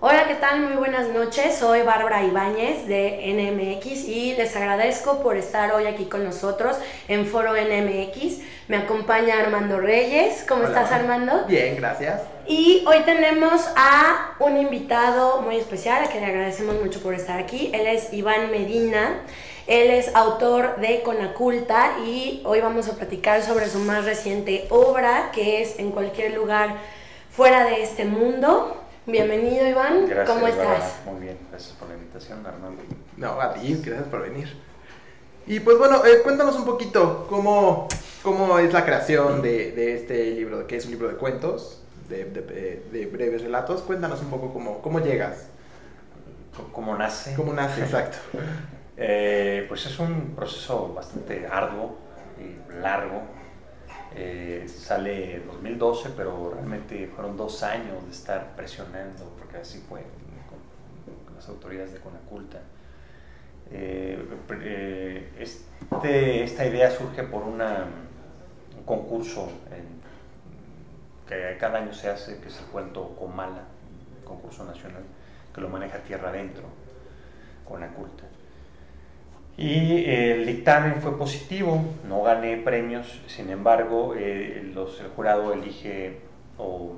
Hola, ¿qué tal? Muy buenas noches. Soy Bárbara Ibáñez de NMX y les agradezco por estar hoy aquí con nosotros en Foro NMX. Me acompaña Armando Reyes. ¿Cómo Hola, estás, Armando? bien, gracias. Y hoy tenemos a un invitado muy especial, a quien le agradecemos mucho por estar aquí. Él es Iván Medina. Él es autor de Conaculta y hoy vamos a platicar sobre su más reciente obra, que es En cualquier lugar fuera de este mundo. Bienvenido, Iván. Gracias, ¿Cómo estás? Bárbara. Muy bien, gracias por la invitación, Armando. No, a ti, gracias por venir. Y pues bueno, cuéntanos un poquito cómo es la creación de este libro, que es un libro de cuentos, de breves relatos. Cuéntanos un poco cómo llegas. ¿Cómo nace? ¿Cómo nace, exacto? Pues es un proceso bastante arduo y largo. Sale en 2012, pero realmente fueron 2 años de estar presionando, porque así fue con las autoridades de Conaculta. Esta idea surge por un concurso que cada año se hace, que es el cuento Comala, concurso nacional, que lo maneja Tierra Adentro, Conaculta. Y el dictamen fue positivo, no gané premios, sin embargo el jurado elige o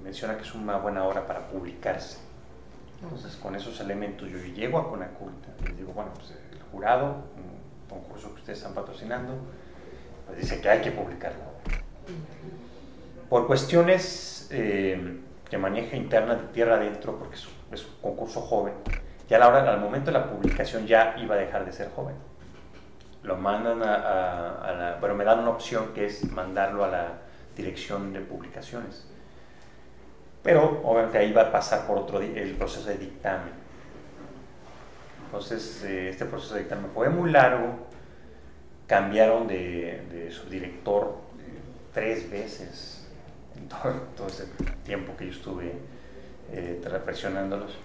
menciona que es una buena obra para publicarse. Entonces con esos elementos yo llego a Conaculta y les digo, bueno, pues el jurado, un concurso que ustedes están patrocinando, pues dice que hay que publicar la obra. Por cuestiones que maneja interna de Tierra Adentro, porque es un concurso joven, ya al momento de la publicación ya iba a dejar de ser joven. Lo mandan pero me dan una opción que es mandarlo a la dirección de publicaciones. Pero obviamente ahí va a pasar por el proceso de dictamen. Entonces este proceso de dictamen fue muy largo, cambiaron de subdirector 3 veces en todo ese tiempo que yo estuve presionándolos.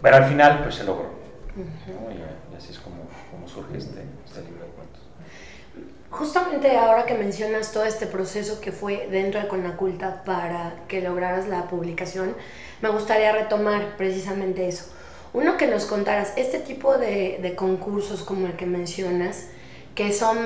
Pero al final pues se logró, ¿no? Y así es como surge este libro de cuentos. Justamente ahora que mencionas todo este proceso que fue dentro de Conaculta para que lograras la publicación, me gustaría retomar precisamente eso. Uno, que nos contaras este tipo de concursos como el que mencionas, que son,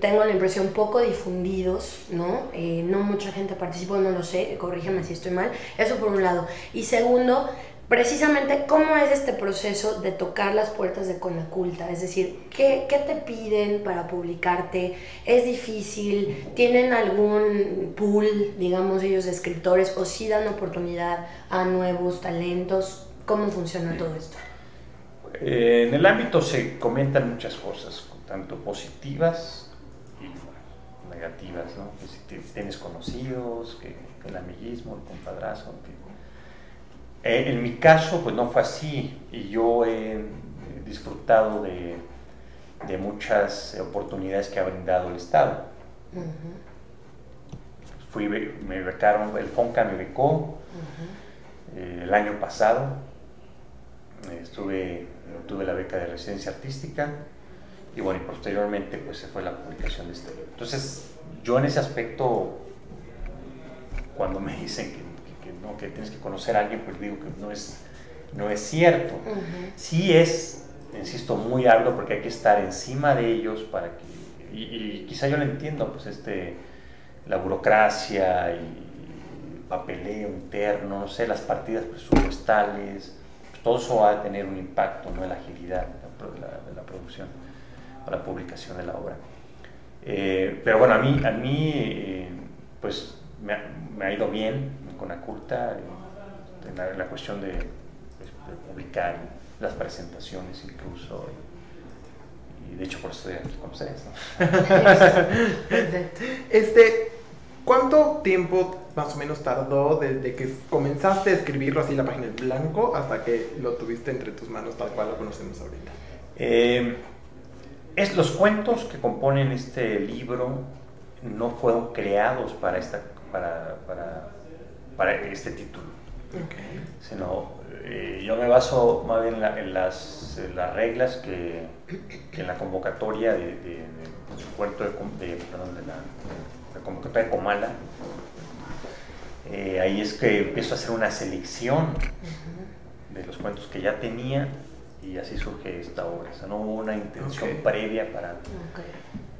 tengo la impresión, poco difundidos, ¿no? No mucha gente participó, no lo sé, corrígeme si estoy mal. Eso por un lado. Y segundo, precisamente, ¿cómo es este proceso de tocar las puertas de Conaculta? Es decir, ¿qué te piden para publicarte? ¿Es difícil? ¿Tienen algún pool, digamos, ellos de escritores? ¿O sí dan oportunidad a nuevos talentos? ¿Cómo funciona todo esto? En el ámbito se comentan muchas cosas, tanto positivas y negativas, ¿no? Que si tienes conocidos, que el amiguismo, el compadrazgo, en fin. En mi caso, pues no fue así, y yo he disfrutado de muchas oportunidades que ha brindado el Estado. Me becaron, el FONCA me becó el año pasado, tuve la beca de residencia artística, y bueno, y posteriormente pues se fue la publicación de este libro. Entonces, yo en ese aspecto, cuando me dicen que tienes que conocer a alguien, pues digo que no es cierto. Sí es, insisto, muy arduo, porque hay que estar encima de ellos para que, y quizá yo lo entiendo, pues la burocracia y papeleo interno, no sé, las partidas presupuestales, pues todo eso va a tener un impacto, ¿no?, en la agilidad de la producción o la publicación de la obra. Pero bueno, a mí pues me ha ido bien con Conaculta en la cuestión de publicar las presentaciones incluso, y de hecho por eso estoy aquí con ustedes, ¿no? Perfecto. ¿Cuánto tiempo más o menos tardó desde que comenzaste a escribirlo así, la página en blanco, hasta que lo tuviste entre tus manos tal cual lo conocemos ahorita? Los cuentos que componen este libro no fueron creados para este título, sino yo me baso más bien en las reglas que en la convocatoria de cuento de convocatoria de Comala Ahí es que empiezo a hacer una selección de los cuentos que ya tenía y así surge esta obra. O sea, no hubo una intención previa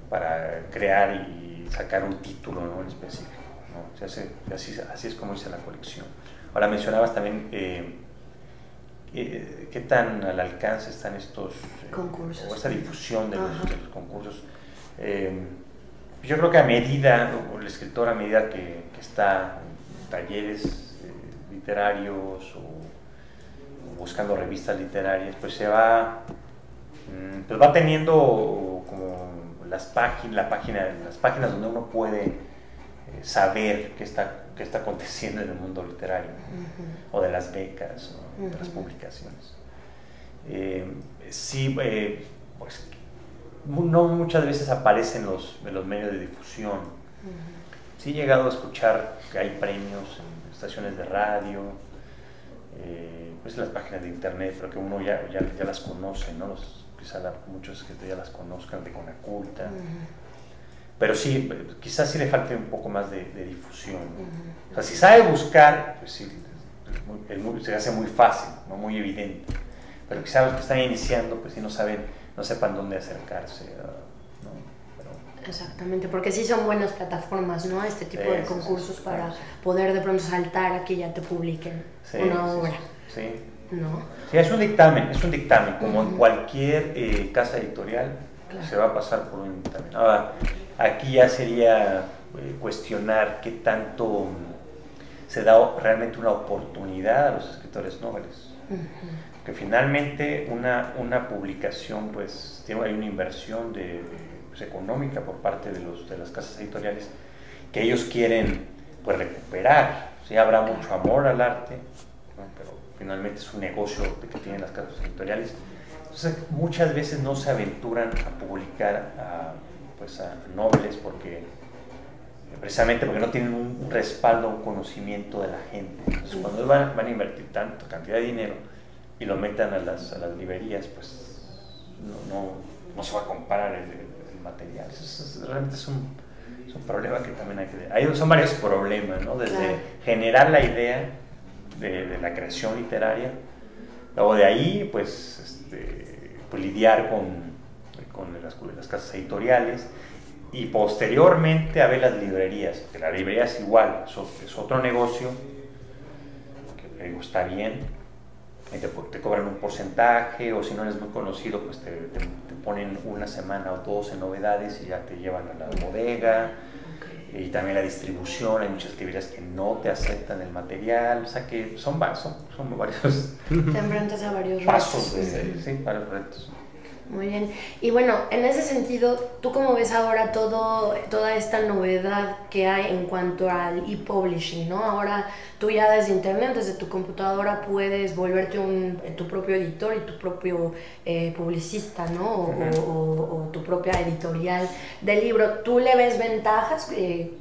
para crear y sacar un título, ¿no?, en específico, ¿no? Así es como hice la colección. Ahora mencionabas también qué tan al alcance están estos concursos, o esta difusión de los concursos. Yo creo que a medida, o el escritor a medida que está en talleres literarios o buscando revistas literarias, pues se va, pues va teniendo como las páginas donde uno puede saber qué está aconteciendo en el mundo literario, o de las becas, o de las publicaciones. Pues no muchas veces aparecen en los medios de difusión. Sí he llegado a escuchar que hay premios en estaciones de radio, pues en las páginas de internet, pero que uno ya las conoce, ¿no? Quizá muchos escritores ya las conozcan de Conaculta. Pero sí, quizás sí le falte un poco más de difusión. O sea, si sabe buscar, pues sí, se hace muy fácil, ¿no?, muy evidente. Pero quizás los que están iniciando, pues sí no sepan dónde acercarse, ¿no? Exactamente, porque sí son buenas plataformas, ¿no?, este tipo de concursos para poder de pronto saltar a que ya te publiquen una obra. Sí. ¿No? Sí, es un dictamen, como en cualquier casa editorial, se va a pasar por un dictamen. Ahora, aquí ya sería cuestionar qué tanto se da realmente una oportunidad a los escritores nobles. Que finalmente una publicación, pues hay una inversión económica por parte de las casas editoriales que ellos quieren, pues, recuperar. Sí, habrá mucho amor al arte, ¿no?, pero finalmente es un negocio que tienen las casas editoriales. Entonces muchas veces no se aventuran a publicar a nobles precisamente porque no tienen un respaldo, un conocimiento de la gente. Entonces cuando van a invertir tanta cantidad de dinero y lo metan a las librerías, pues no se va a comparar el material. Realmente es un problema que también son varios problemas, ¿no? Desde generar la idea de la creación literaria, luego de ahí pues lidiar con las casas editoriales, y posteriormente a ver las librerías, porque la librería es igual, es otro negocio que está bien, y te cobran un porcentaje, o si no eres muy conocido, pues te ponen una semana o dos en novedades y ya te llevan a la bodega. Y también la distribución, hay muchas librerías que no te aceptan el material, o sea que son varios te enfrentas a varios pasos retos. Varios retos. Muy bien. Y bueno, en ese sentido, ¿tú cómo ves ahora toda esta novedad que hay en cuanto al e-publishing, ¿no? Ahora tú ya desde internet, desde tu computadora, puedes volverte tu propio editor y tu propio publicista, ¿no? O tu propia editorial del libro. ¿Tú le ves ventajas,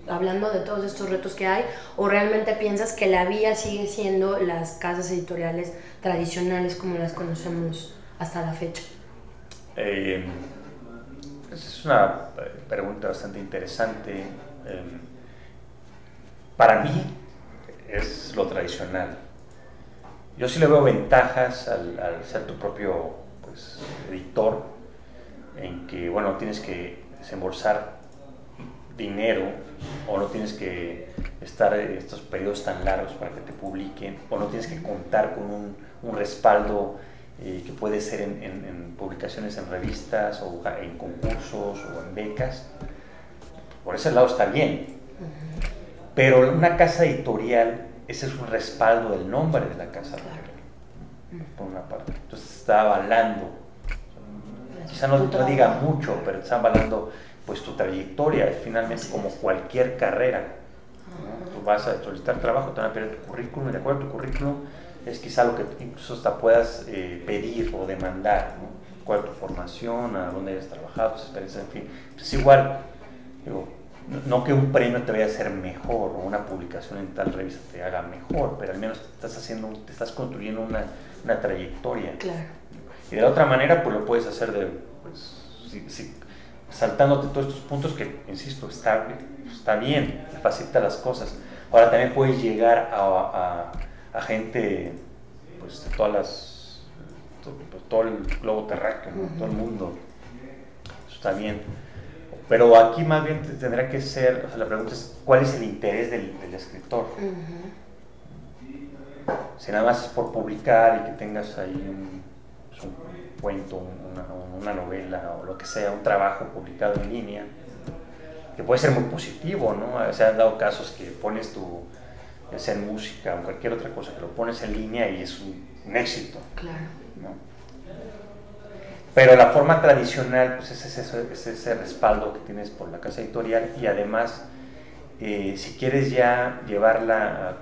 hablando de todos estos retos que hay, o realmente piensas que la vía sigue siendo las casas editoriales tradicionales como las conocemos hasta la fecha? Es una pregunta bastante interesante. Para mí es lo tradicional. Yo sí le veo ventajas al ser tu propio, pues, editor, en que, bueno, tienes que desembolsar dinero, o no tienes que estar estos periodos tan largos para que te publiquen, o no tienes que contar con un respaldo que puede ser en publicaciones en revistas, o en concursos, o en becas. Por ese lado está bien. Pero una casa editorial, ese es un respaldo del nombre de la casa editorial, por una parte. Entonces está avalando, quizá no diga mucho, pero está avalando, pues, tu trayectoria, finalmente, como cualquier carrera, ¿no? Tú vas a solicitar trabajo, te van a pedir tu currículum, y de acuerdo a tu currículum es quizá lo que incluso hasta puedas pedir o demandar, ¿no? ¿Cuál es tu formación? ¿A dónde hayas trabajado? ¿Tus experiencias? En fin, pues igual, digo, no que un premio te vaya a hacer mejor, o una publicación en tal revista te haga mejor, pero al menos te estás construyendo una trayectoria. Claro. Y de la otra manera, pues lo puedes hacer saltándote todos estos puntos que, insisto, está bien, facilita las cosas. Ahora también puedes llegar a gente, pues, de todas las, todo el globo terráqueo, ¿no? Todo el mundo. Eso está bien. Pero aquí más bien tendrá que ser, o sea, la pregunta es, ¿cuál es el interés del escritor? Si nada más es por publicar y que tengas ahí un cuento, una novela o lo que sea, un trabajo publicado en línea, que puede ser muy positivo, ¿no? Se han dado casos que pones ya sea en música o cualquier otra cosa, que lo pones en línea y es un éxito. Claro. ¿No? Pero la forma tradicional, pues es ese respaldo que tienes por la casa editorial, y además, si quieres ya llevarla a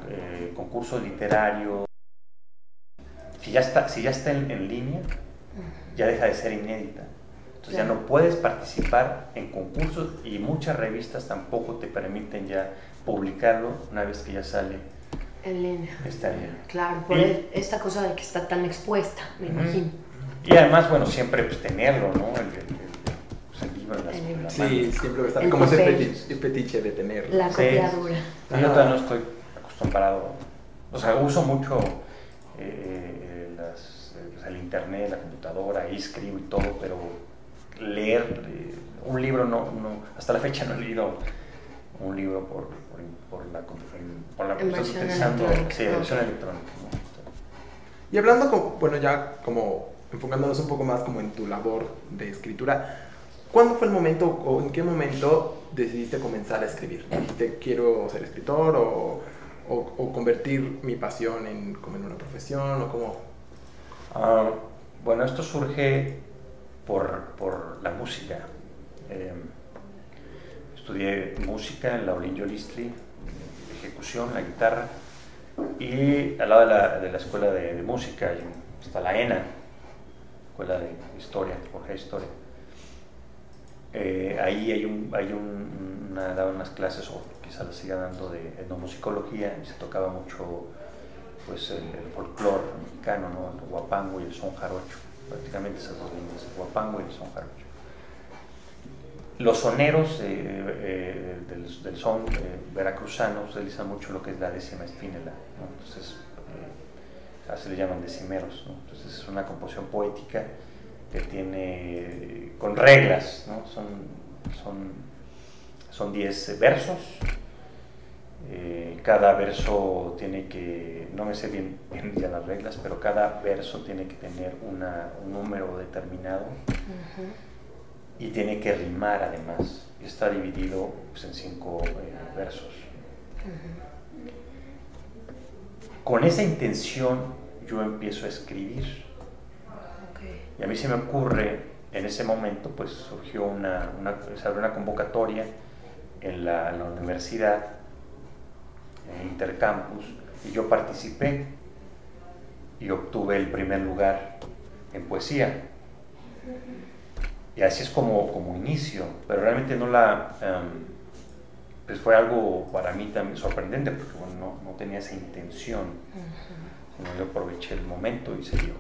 concursos literarios, si ya está en línea, ya deja de ser inédita. Entonces ya no puedes participar en concursos, y muchas revistas tampoco te permiten ya publicarlo una vez que ya sale en línea. Está bien. Claro, por esta cosa de que está tan expuesta, me imagino. Y además, bueno, siempre pues tenerlo, ¿no? El libro en la mano. Sí, siempre va a estar como ese fetiche de tenerlo. La copiadura. Sí. Yo todavía no estoy acostumbrado. O sea, uso mucho el internet, la computadora, y escribo y todo, pero leer un libro no, hasta la fecha no he leído un libro por la versión utilizando electrónica. Sí, versión electrónica, ¿no? Y hablando, bueno, ya como enfocándonos un poco más como en tu labor de escritura, ¿cuándo fue el momento o en qué momento decidiste comenzar a escribir? ¿Dijiste quiero ser escritor o convertir mi pasión como en una profesión o cómo? Bueno, esto surge por la música. Estudié música en la Olinjo Listli, ejecución, la guitarra, y al lado de la escuela de música está la ENA, Escuela de Historia, Antropología de Historia. Ahí daban unas clases, o quizás las siga dando, de etnomusicología, y se tocaba mucho pues el folclore mexicano, ¿no? El huapango y el son jarocho, prácticamente esas dos líneas, el huapango y el son jarocho. Los soneros del son veracruzano utilizan mucho lo que es la décima espínela, ¿no? Entonces se le llaman decimeros, ¿no? Entonces es una composición poética que tiene con reglas, ¿no? Son 10 versos. Cada verso tiene que, no me sé bien ya las reglas, pero cada verso tiene que tener un número determinado. Y tiene que rimar además, y está dividido pues, en 5 versos. Con esa intención yo empiezo a escribir. Y a mí se me ocurre, en ese momento pues surgió se abrió una convocatoria en la universidad, en Intercampus, y yo participé y obtuve el primer lugar en poesía. Y así es como inicio, pero realmente pues fue algo para mí también sorprendente, porque bueno, no tenía esa intención, sino yo aproveché el momento y se dio.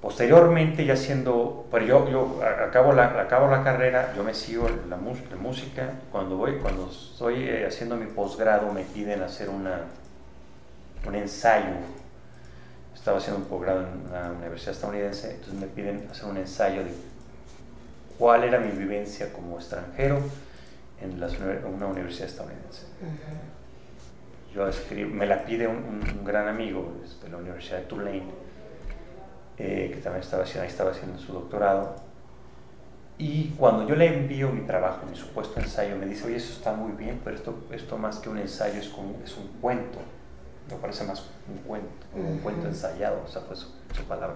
Posteriormente, ya pero yo acabo la carrera, yo me sigo la música. Cuando estoy haciendo mi posgrado, me piden hacer un ensayo. Estaba haciendo un posgrado en una universidad estadounidense, entonces me piden hacer un ensayo de cuál era mi vivencia como extranjero en una universidad estadounidense. Me la pide un gran amigo de la Universidad de Tulane, que también estaba haciendo su doctorado, y cuando yo le envío mi trabajo, mi supuesto ensayo, me dice: oye, eso está muy bien, pero esto más que un ensayo es un cuento. Me parece más un cuento ensayado, esa fue su palabra.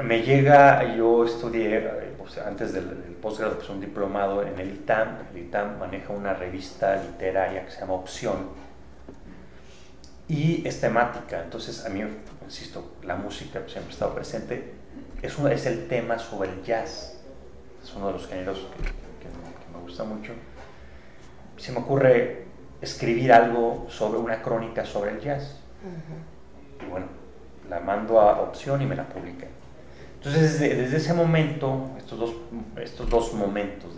Me llega, yo estudié, pues, antes del posgrado, pues, un diplomado en el ITAM. El ITAM maneja una revista literaria que se llama Opción, y es temática. Entonces, a mí, insisto, la música siempre ha estado presente. Es el tema sobre el jazz. Es uno de los géneros que me gusta mucho. Se me ocurre escribir algo una crónica sobre el jazz. Y bueno, la mando a Opción y me la publican. Entonces, desde ese momento, estos dos momentos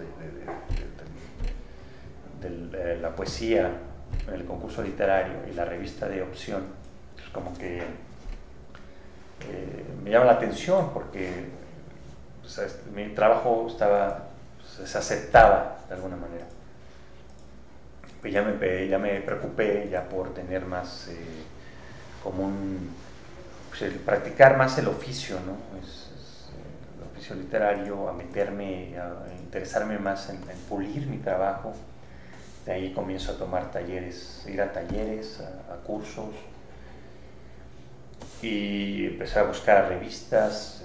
la poesía en el concurso literario y la revista de opción, pues como que me llama la atención porque pues, mi trabajo se aceptaba de alguna manera. Pues ya me preocupé ya por tener más pues practicar más el oficio, ¿no? El oficio literario, a meterme, a interesarme más en pulir mi trabajo. De ahí comienzo a tomar talleres, ir a talleres, a cursos, y empecé a buscar revistas,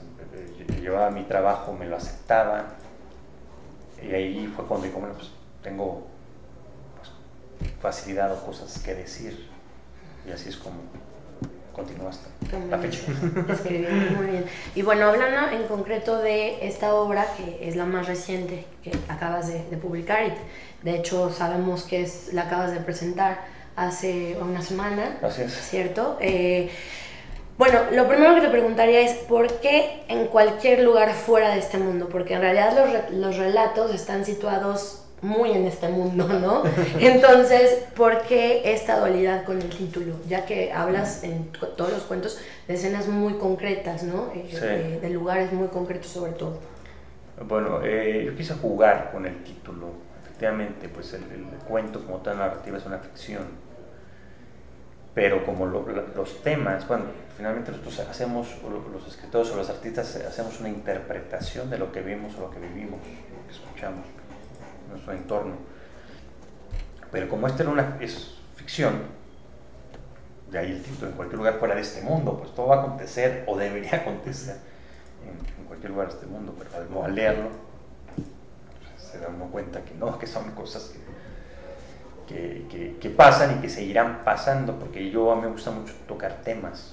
llevaba mi trabajo, me lo aceptaban, y ahí fue cuando digo, bueno, pues tengo facilidad o cosas que decir, y así es como continúa hasta la fecha. Escribiendo muy bien. Y bueno, hablando en concreto de esta obra, que es la más reciente que acabas de publicar, y de hecho sabemos que la acabas de presentar hace una semana, Así es. ¿cierto? Bueno, lo primero que te preguntaría es ¿por qué en cualquier lugar fuera de este mundo? Porque en realidad los relatos están situados muy en este mundo, ¿no? Entonces, ¿por qué esta dualidad con el título? Ya que hablas en todos los cuentos de escenas muy concretas, ¿no? Sí. De lugares muy concretos sobre todo. Bueno, yo quise jugar con el título. Efectivamente, pues el cuento como tal narrativa es una ficción. Pero como los temas, bueno, finalmente nosotros hacemos, los escritores o los artistas, hacemos una interpretación de lo que vemos o lo que vivimos, lo que escuchamos, nuestro entorno. Pero como esta es ficción, de ahí el título, en cualquier lugar fuera de este mundo, pues todo va a acontecer o debería acontecer en cualquier lugar de este mundo, pero al leerlo se da uno cuenta que no, que son cosas que pasan y que seguirán pasando, porque a mí me gusta mucho tocar temas.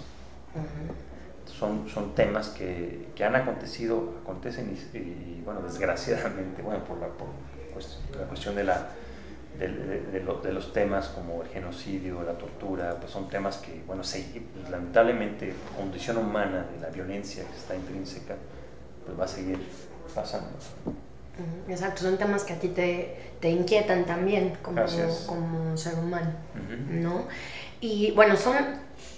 Son temas que han acontecido, acontecen y bueno, desgraciadamente, bueno, por la cuestión de los temas como el genocidio, la tortura, pues son temas que, bueno, pues, lamentablemente, la condición humana de la violencia que está intrínseca, pues va a seguir pasando. Exacto, son temas que a ti te inquietan también como ser humano, ¿no? Y bueno, son,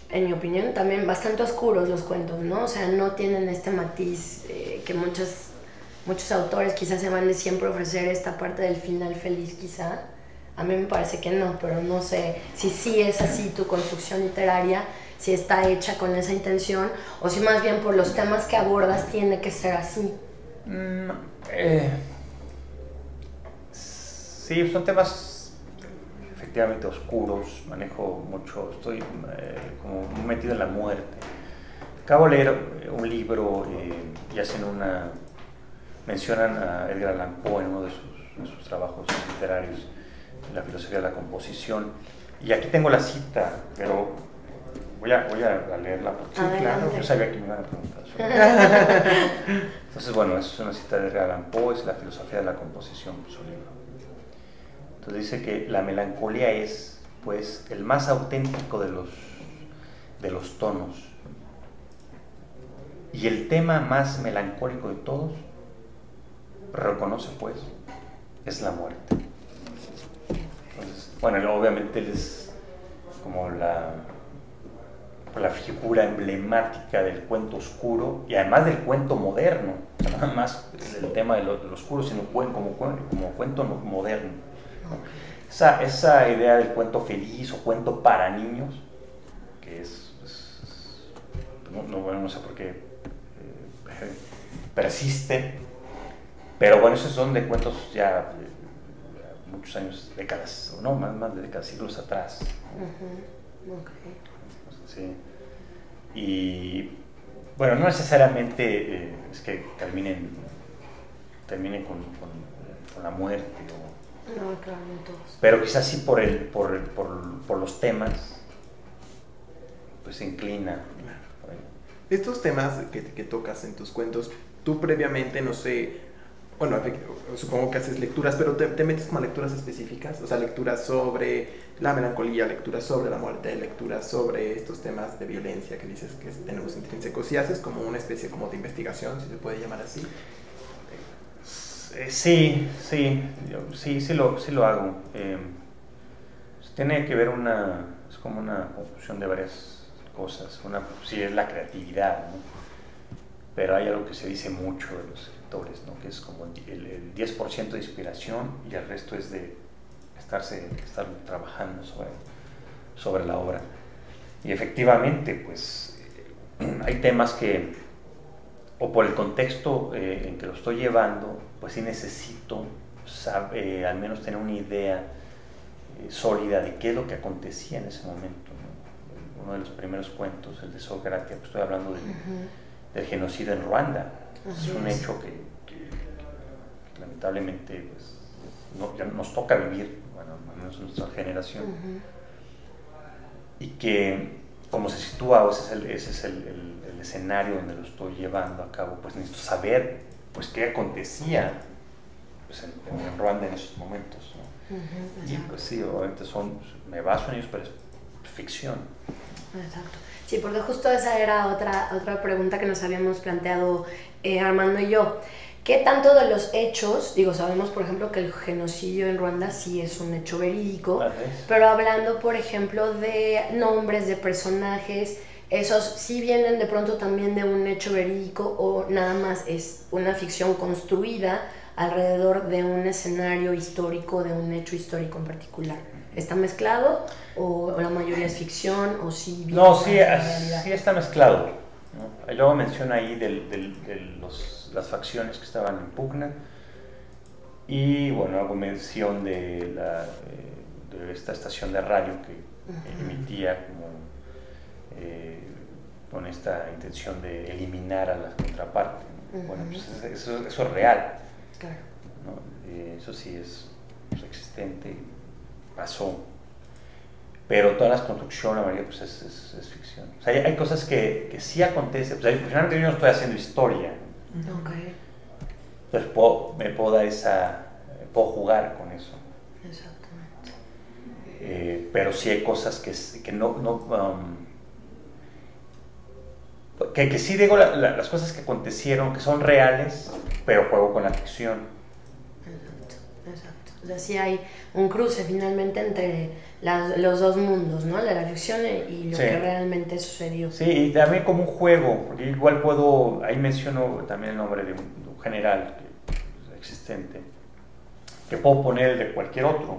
en mi opinión, también bastante oscuros los cuentos, ¿no? O sea, no tienen este matiz que muchos autores quizás se van de siempre ofrecer esta parte del final feliz, quizá. A mí me parece que no, pero no sé si sí es así tu construcción literaria, si está hecha con esa intención, o si más bien por los temas que abordas tiene que ser así. Sí, son temas efectivamente oscuros, manejo mucho, estoy como metido en la muerte. Acabo de leer un libro y mencionan a Edgar Allan Poe en uno de sus trabajos literarios, La filosofía de la composición, y aquí tengo la cita, pero voy a leerla porque claro. Yo sabía que me iban a preguntar. Entonces, bueno, es una cita de Edgar Allan Poe, es La filosofía de la composición, su libro. Entonces dice que la melancolía es, pues, el más auténtico de los tonos y el tema más melancólico de todos, reconoce, pues, es la muerte. Entonces, bueno, obviamente él es como la figura emblemática del cuento oscuro y además del cuento moderno, o sea, nada más el tema de lo oscuro, sino como cuento moderno. Esa idea del cuento feliz o cuento para niños, que no sé por qué persiste, pero bueno, esos son de cuentos ya muchos años, décadas, no, más de décadas, siglos atrás. Sí. Y bueno, no necesariamente es que terminen con la muerte no, claro, no todos. Pero quizás sí por los temas, pues se inclina. Estos temas que tocas en tus cuentos, tú previamente, no sé, bueno, supongo que haces lecturas, pero te metes como a lecturas específicas, o sea, lecturas sobre la melancolía, lecturas sobre la muerte, lecturas sobre estos temas de violencia que dices que tenemos intrínsecos, y haces como una especie como de investigación, si se puede llamar así. Sí, sí lo hago. Tiene que ver es como una confusión de varias cosas. Una, sí, es la creatividad, ¿no? Pero hay algo que se dice mucho de los escritores, ¿no? Que es como el 10% de inspiración y el resto es de estar trabajando sobre la obra. Y efectivamente, pues, hay temas que, o por el contexto en que lo estoy llevando, pues sí necesito al menos tener una idea sólida de qué es lo que acontecía en ese momento, ¿no? Uno de los primeros cuentos, el de Socrates, pues estoy hablando del genocidio en Ruanda. Es un hecho que lamentablemente pues, ya nos toca vivir, bueno, al menos nuestra generación, y que como se sitúa, ese es el escenario donde lo estoy llevando a cabo, pues necesito saber pues qué acontecía pues, en Ruanda en esos momentos, ¿no? Y pues sí, obviamente me baso en ellos, pero es ficción. Exacto. Sí, porque justo esa era otra pregunta que nos habíamos planteado Armando y yo. ¿Qué tanto de los hechos, sabemos por ejemplo que el genocidio en Ruanda sí es un hecho verídico, pero hablando por ejemplo de nombres de personajes, esos sí vienen de pronto también de un hecho verídico o nada más es una ficción construida alrededor de un escenario histórico, de un hecho histórico en particular? ¿Está mezclado o la mayoría es ficción o sí viene No, sí está mezclado, ¿no? Luego menciona ahí las facciones que estaban en pugna y bueno, hago mención de esta estación de radio que emitía como con esta intención de eliminar a la contraparte, ¿no? Bueno, pues eso es real, claro, ¿no? Eso sí es existente, pasó, pero todas las construcciones, la mayoría pues es ficción. O sea, hay cosas que sí acontecen, pues finalmente yo no estoy haciendo historia, okay. Entonces puedo jugar con eso. Exactamente. Pero sí hay cosas que que sí digo las cosas que acontecieron, que son reales, pero juego con la ficción. Exacto. O sea, sí hay un cruce finalmente entre los dos mundos, ¿no? La ficción y lo que realmente sucedió. Sí, y también como un juego, porque igual ahí menciono también el nombre de un general existente, que puedo poner el de cualquier otro.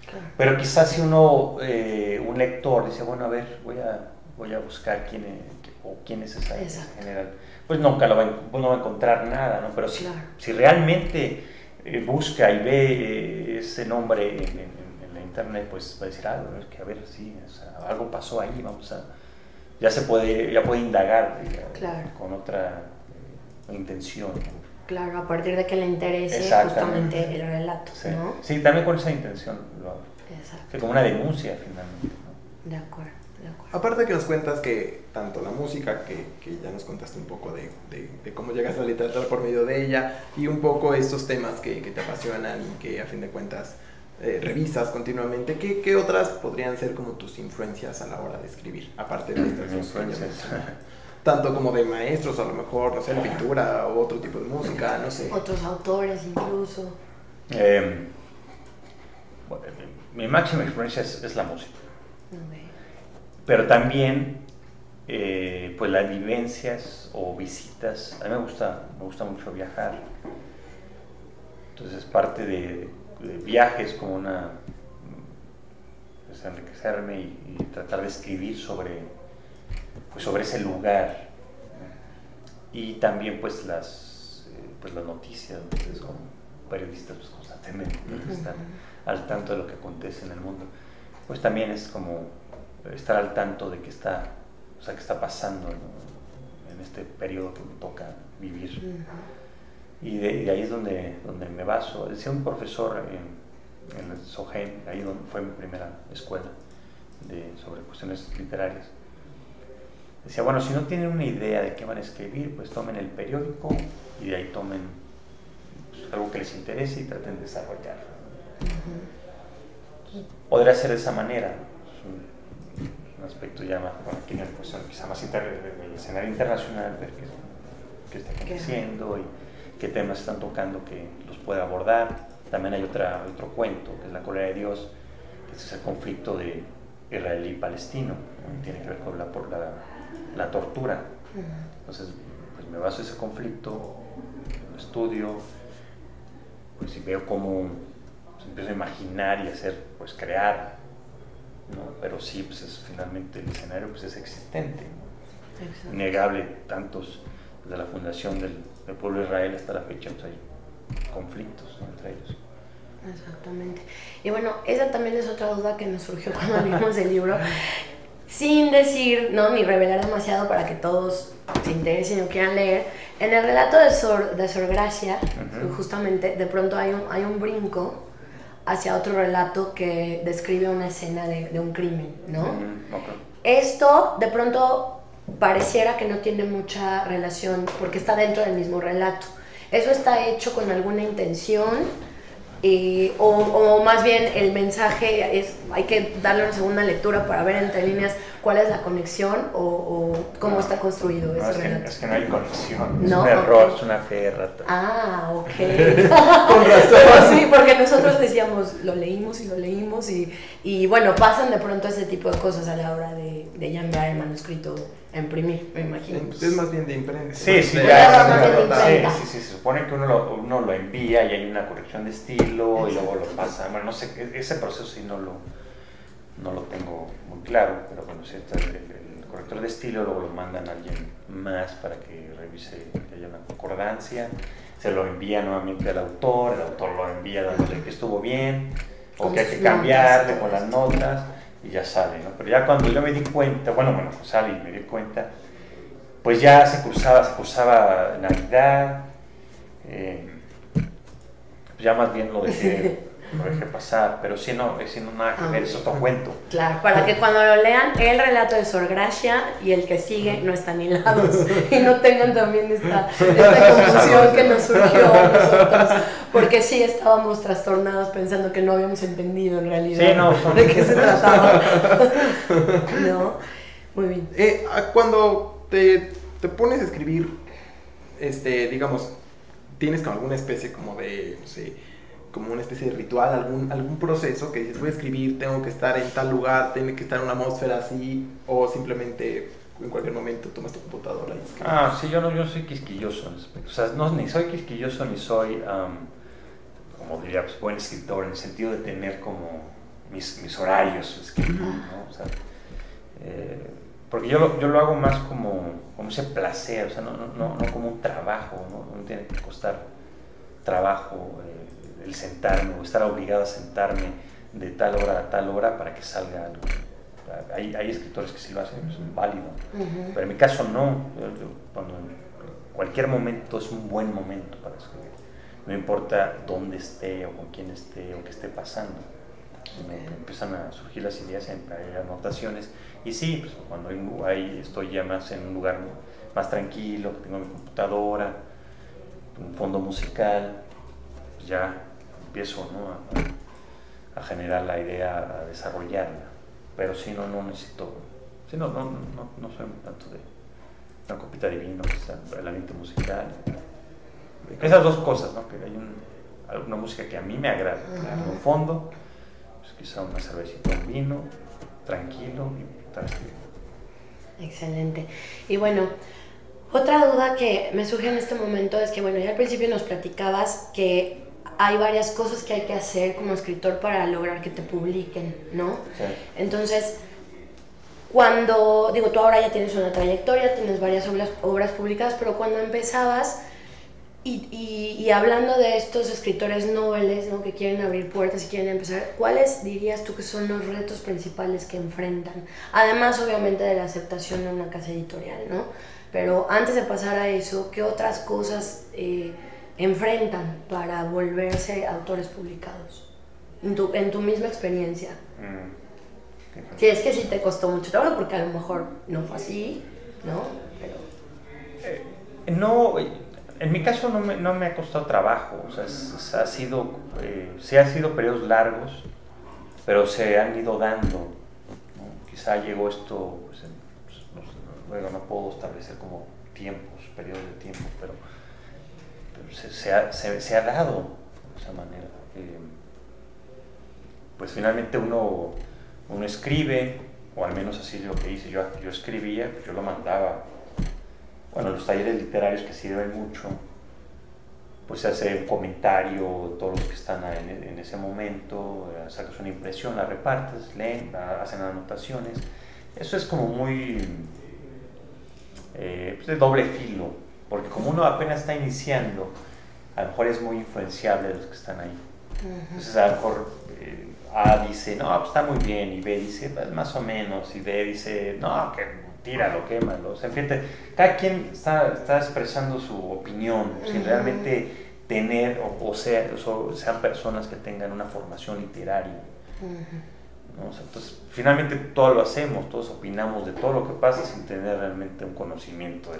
Claro. Pero quizás si un lector dice, bueno, a ver, voy a buscar quién es ese general, pues nunca no va a encontrar nada, ¿no? Pero si realmente busca y ve ese nombre en la internet, pues va a decir, a ver, sí, algo pasó ahí, ya puede indagar con otra intención. Claro, a partir de que le interese justamente el relato, sí. ¿no? Sí, también con esa intención lo hago. Exacto. Que como una denuncia finalmente, ¿no? De acuerdo. Aparte que nos cuentas que tanto la música, que ya nos contaste un poco de cómo llegas a la literatura por medio de ella, y un poco estos temas que te apasionan y que a fin de cuentas revisas continuamente, ¿qué otras podrían ser como tus influencias a la hora de escribir? Aparte de estas influencias. Tanto como de maestros, a lo mejor, no sé, en pintura o otro tipo de música, no sé. Otros autores incluso. Mi máxima influencia es la música. Okay. Pero también, pues las vivencias o visitas. A mí me gusta mucho viajar. Entonces, parte de viajes como pues, enriquecerme y tratar de escribir sobre ese lugar. Y también, pues, las noticias, entonces, como periodistas, pues, constantemente están al tanto de lo que acontece en el mundo. Pues también es como estar al tanto de qué está pasando, ¿no? En este periodo que me toca vivir. Y de ahí es donde me baso. Decía un profesor en el SOGEM, ahí donde fue mi primera escuela sobre cuestiones literarias. Decía, bueno, si no tienen una idea de qué van a escribir, pues tomen el periódico y de ahí tomen pues, algo que les interese y traten de desarrollarlo. Podría ser de esa manera. Un aspecto ya más, bueno, aquí en el quizá más del escenario internacional, ver qué está aconteciendo qué temas están tocando que los pueda abordar. También hay otro cuento, que es La cólera de Dios, que es el conflicto de israelí-palestino, ¿no? Tiene que ver con la tortura. Entonces, pues me baso en ese conflicto, lo estudio, pues y veo cómo pues, empiezo a imaginar y hacer, pues crear, ¿no? Pero sí, pues finalmente el escenario pues es existente, ¿no? Innegable, tantos desde la fundación del pueblo de Israel hasta la fecha, pues hay conflictos, ¿no?, entre ellos. Exactamente. Y bueno, esa también es otra duda que nos surgió cuando leímos el libro, sin decir, ¿no?, ni revelar demasiado para que todos se interesen o quieran leer. En el relato de Sor Gracia, justamente, de pronto hay un brinco hacia otro relato que describe una escena de un crimen, ¿no? Okay. Esto, de pronto, pareciera que no tiene mucha relación porque está dentro del mismo relato. ¿Eso está hecho con alguna intención? O más bien el mensaje es, hay que darle una segunda lectura para ver entre líneas cuál es la conexión o cómo está construido ese relato. Es que no hay conexión, es ¿No? un error, es una fe de rata. Ah, ok. Con razón. Sí, porque nosotros decíamos, lo leímos y bueno, pasan de pronto ese tipo de cosas a la hora de ya enviar el manuscrito a imprimir, me imagino. Es más bien de imprenta. Sí, sí, se supone que uno lo envía y hay una corrección de estilo. Exacto. Y luego lo pasa. Bueno, no sé, ese proceso sí no lo tengo muy claro, pero bueno, sí está el corrector de estilo, luego lo mandan a alguien más para que revise que haya una concordancia, se lo envía nuevamente al autor, el autor lo envía dándole que estuvo bien, o que hay que cambiarle con las notas, y ya sale, ¿no? Pero ya cuando yo me di cuenta, bueno, sale y me di cuenta, pues ya se cruzaba Navidad, pues ya más bien lo dejé pasar, pero si no nada que ver, eso es otro cuento. Claro, para que cuando lo lean, el relato de Sor Gracia y el que sigue no están hilados y no tengan también esta confusión que nos surgió a nosotros, porque sí estábamos trastornados pensando que no habíamos entendido en realidad de qué se trataba. No, muy bien. Cuando te pones a escribir, digamos, tienes como alguna especie como de, no sé, como una especie de ritual, algún proceso que dices, voy a escribir, tengo que estar en tal lugar, tiene que estar en una atmósfera así, o simplemente en cualquier momento tomas tu computadora y escribes? Sí, yo no soy quisquilloso en ese aspecto. O sea, ni soy quisquilloso ni soy, como diría, pues, buen escritor, en el sentido de tener como mis horarios escritos, ¿no? O sea, porque yo lo hago más como ese placer, o sea, no como un trabajo, no tiene que costar trabajo el sentarme o estar obligado a sentarme de tal hora a tal hora para que salga algo. Hay escritores que sí lo hacen, es válido, pero en mi caso no. Cuando en cualquier momento es un buen momento para escribir, no importa dónde esté o con quién esté o qué esté pasando. Me empiezan a surgir las ideas, hay anotaciones, y sí, pues cuando estoy ya más en un lugar más tranquilo, tengo mi computadora, un fondo musical, pues ya empiezo, ¿no?, a generar la idea, a desarrollarla. Pero sí, no necesito, sí, no soy tanto de una copita de vino, el ambiente musical, esas dos cosas, ¿no? Que hay alguna música que a mí me agrada, claro, un fondo, pues quizá una cervecita, un vino, tranquilo y tal. Excelente. Y bueno, otra duda que me surge en este momento es que, bueno, ya al principio nos platicabas que hay varias cosas que hay que hacer como escritor para lograr que te publiquen, ¿no? Sí. Entonces, cuando, tú ahora ya tienes una trayectoria, tienes varias obras publicadas, pero cuando empezabas y hablando de estos escritores noveles, ¿no?, que quieren abrir puertas y quieren empezar, ¿cuáles dirías tú que son los retos principales que enfrentan? Además, obviamente, de la aceptación de una casa editorial, ¿no? Pero antes de pasar a eso, ¿qué otras cosas enfrentan para volverse autores publicados? En tu misma experiencia. Sí, es que sí te costó mucho trabajo, porque a lo mejor no fue así, ¿no? Pero... no, en mi caso no me ha costado trabajo, o sea, sí ha sido periodos largos, pero se han ido dando, ¿no? Quizá llegó esto, pues, luego no puedo establecer como periodos de tiempo, pero se ha dado de esa manera. Pues finalmente uno escribe, o al menos así es lo que hice, yo escribía, pues yo lo mandaba. Bueno, los talleres literarios que sirven mucho, pues se hace un comentario, todos los que están en ese momento, sacas una impresión, la repartes, leen, hacen anotaciones. Eso es como muy pues de doble filo, porque como uno apenas está iniciando, a lo mejor es muy influenciable de los que están ahí. Entonces a lo mejor A dice, no, pues está muy bien, y B dice, pues más o menos, y D dice, no, que tíralo, quémalo. O sea, en fin, cada quien está expresando su opinión, sin realmente tener, sean personas que tengan una formación literaria. ¿No? O sea, entonces, finalmente todos lo hacemos, todos opinamos de todo lo que pasa sin tener realmente un conocimiento de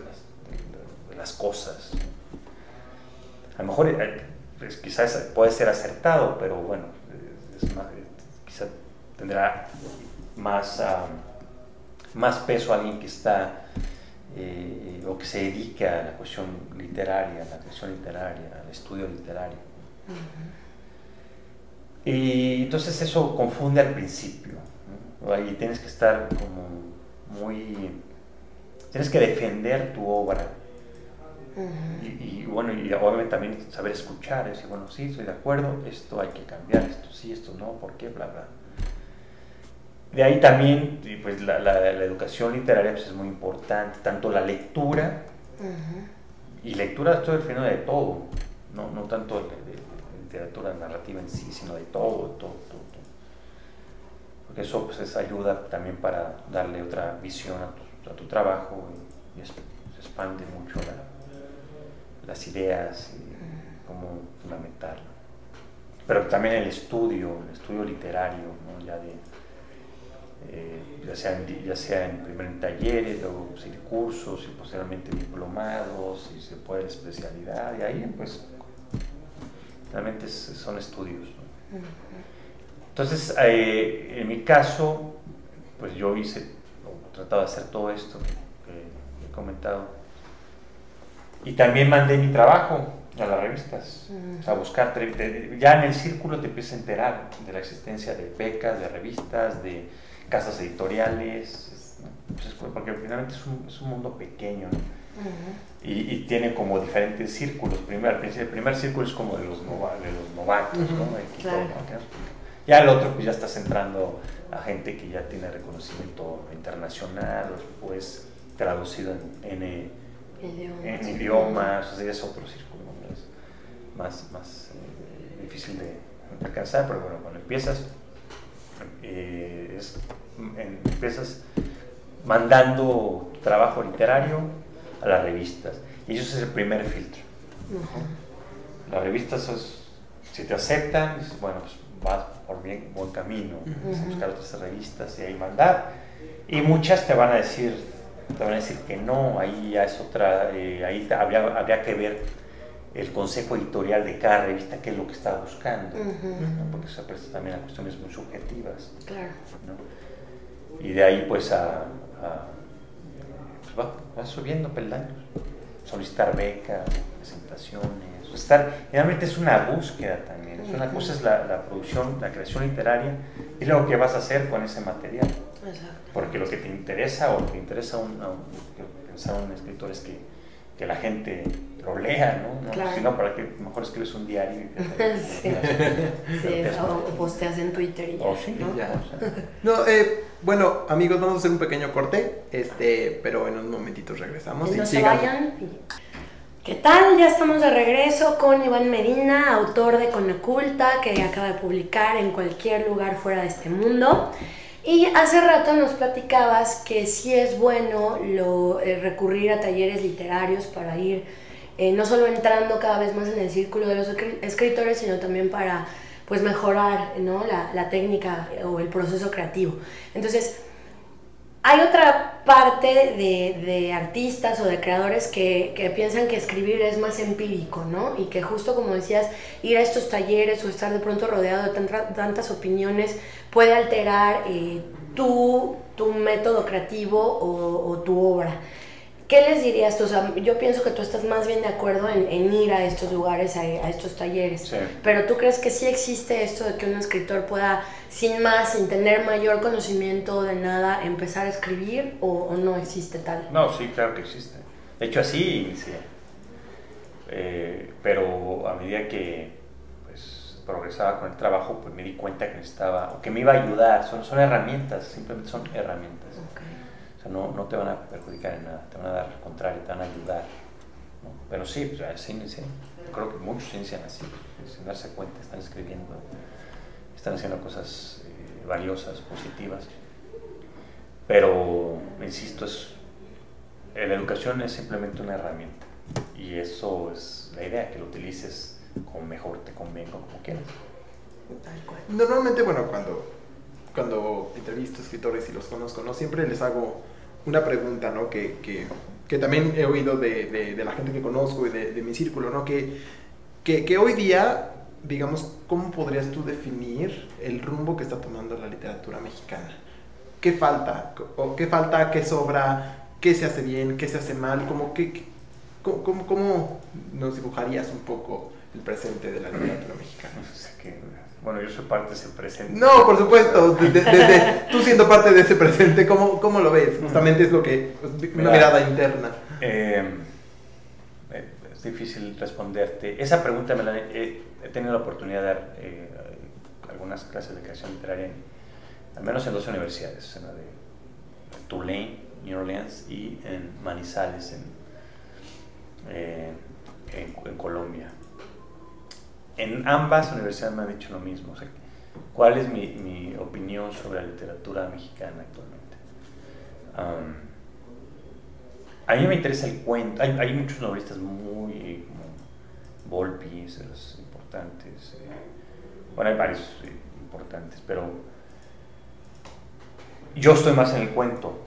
las cosas. A lo mejor pues, quizás puede ser acertado, pero bueno, quizá tendrá más peso alguien que está o que se dedica a la cuestión literaria, al estudio literario. Y entonces eso confunde al principio, ¿no? Ahí tienes que estar como tienes que defender tu obra. Y bueno, y obviamente también saber escuchar, decir, bueno, sí, estoy de acuerdo, esto hay que cambiar, esto sí, esto no, ¿por qué? Bla, bla. De ahí también, pues la educación literaria pues, es muy importante, tanto la lectura, y lectura estoy refiriendo de todo, no tanto de literatura narrativa en sí, sino de todo. Porque eso pues ayuda también para darle otra visión a tu trabajo y se expande mucho las ideas y cómo fundamentarlo. Pero también el estudio literario, ¿no? Ya sea en talleres, luego pues, cursos y posteriormente diplomados, y se puede la especialidad, y ahí pues realmente son estudios, ¿no? Entonces, en mi caso, pues yo he tratado de hacer todo esto que he comentado. Y también mandé mi trabajo a las revistas, o sea, buscar, ya en el círculo te empiezas a enterar de la existencia de becas, de revistas, de casas editoriales, ¿no? Pues porque finalmente es un mundo pequeño, ¿no? Y tiene como diferentes círculos. El primer círculo es como de los novatos, ¿no? Claro. Ya el otro pues ya estás entrando a gente que ya tiene reconocimiento internacional, pues traducido en idiomas, o sea, es otro círculo, ¿no? Es más difícil de alcanzar, pero bueno, cuando empiezas empiezas mandando tu trabajo literario a las revistas, y eso es el primer filtro. Las revistas, si te aceptan, bueno, pues vas por buen camino, vas a buscar otras revistas y ahí mandar, y muchas te van a decir que no, ahí ya es otra, ahí habría que ver el consejo editorial de cada revista, qué es lo que está buscando, ¿no? Porque se presta también a cuestiones muy subjetivas, claro, ¿no? Y de ahí pues pues va subiendo peldaños, solicitar becas, presentaciones, realmente es una búsqueda también, una cosa es la producción, la creación literaria, y luego qué vas a hacer con ese material. Exacto. Porque lo que te interesa, o lo que interesa a un escritor es que la gente lo lea, ¿no? Claro. Si no, ¿para qué mejor escribes un diario? Sí, o posteas en Twitter y ya, sí, ¿no? Ya. No, bueno, amigos, vamos a hacer un pequeño corte, pero en unos momentitos regresamos. No se vayan. ¿Qué tal? Ya estamos de regreso con Iván Medina, autor de Conaculta, que acaba de publicar en cualquier lugar fuera de este mundo. Y hace rato nos platicabas que sí es bueno recurrir a talleres literarios para ir no solo entrando cada vez más en el círculo de los escritores, sino también para pues, mejorar, ¿no? la técnica o el proceso creativo. Entonces, hay otra parte de artistas o de creadores que piensan que escribir es más empírico, ¿no? Y que justo como decías, ir a estos talleres o estar de pronto rodeado de tantas opiniones puede alterar tu método creativo o tu obra. ¿qué les dirías tú? O sea, yo pienso que tú estás más bien de acuerdo en ir a estos lugares, a estos talleres. Sí. Pero ¿tú crees que sí existe esto de que un escritor pueda, sin más, sin tener mayor conocimiento de nada, empezar a escribir o no existe tal? No, sí, claro que existe. De hecho, así inicié. Pero a medida que pues, progresaba con el trabajo, pues me di cuenta que necesitaba, o que me iba a ayudar. Son herramientas, simplemente son herramientas. Okay. O sea, no te van a perjudicar en nada, te van a dar al contrario, te van a ayudar, ¿no? Pero sí, pues así inicié. Yo creo que muchos inician así, sin darse cuenta, están escribiendo, están haciendo cosas valiosas, positivas. Pero, insisto, la educación es simplemente una herramienta. Y eso es la idea, que lo utilices como mejor te convenga, como quieras. Normalmente, bueno, cuando entrevisto a escritores y los conozco, ¿no? Siempre les hago una pregunta, ¿no? Que también he oído de la gente que conozco y de mi círculo, ¿no? Que hoy día, digamos, ¿cómo podrías tú definir el rumbo que está tomando la literatura mexicana? ¿Qué falta? ¿Qué falta? ¿Qué sobra? ¿Qué se hace bien? ¿Qué se hace mal? ¿Cómo nos dibujarías un poco el presente de la literatura mexicana? Bueno, yo soy parte de ese presente. No, por supuesto, tú siendo parte de ese presente, ¿cómo lo ves? Justamente es lo que, una mirada interna. Es difícil responderte. Esa pregunta he tenido la oportunidad de dar algunas clases de creación literaria, al menos en 2 universidades, en la de Tulane, New Orleans, y en Manizales, en Colombia. En ambas universidades me han dicho lo mismo. O sea, ¿cuál es mi opinión sobre la literatura mexicana actualmente? A mí me interesa el cuento. Hay muchos novelistas muy como Volpi, los importantes. Bueno, hay varios importantes, pero yo estoy más en el cuento.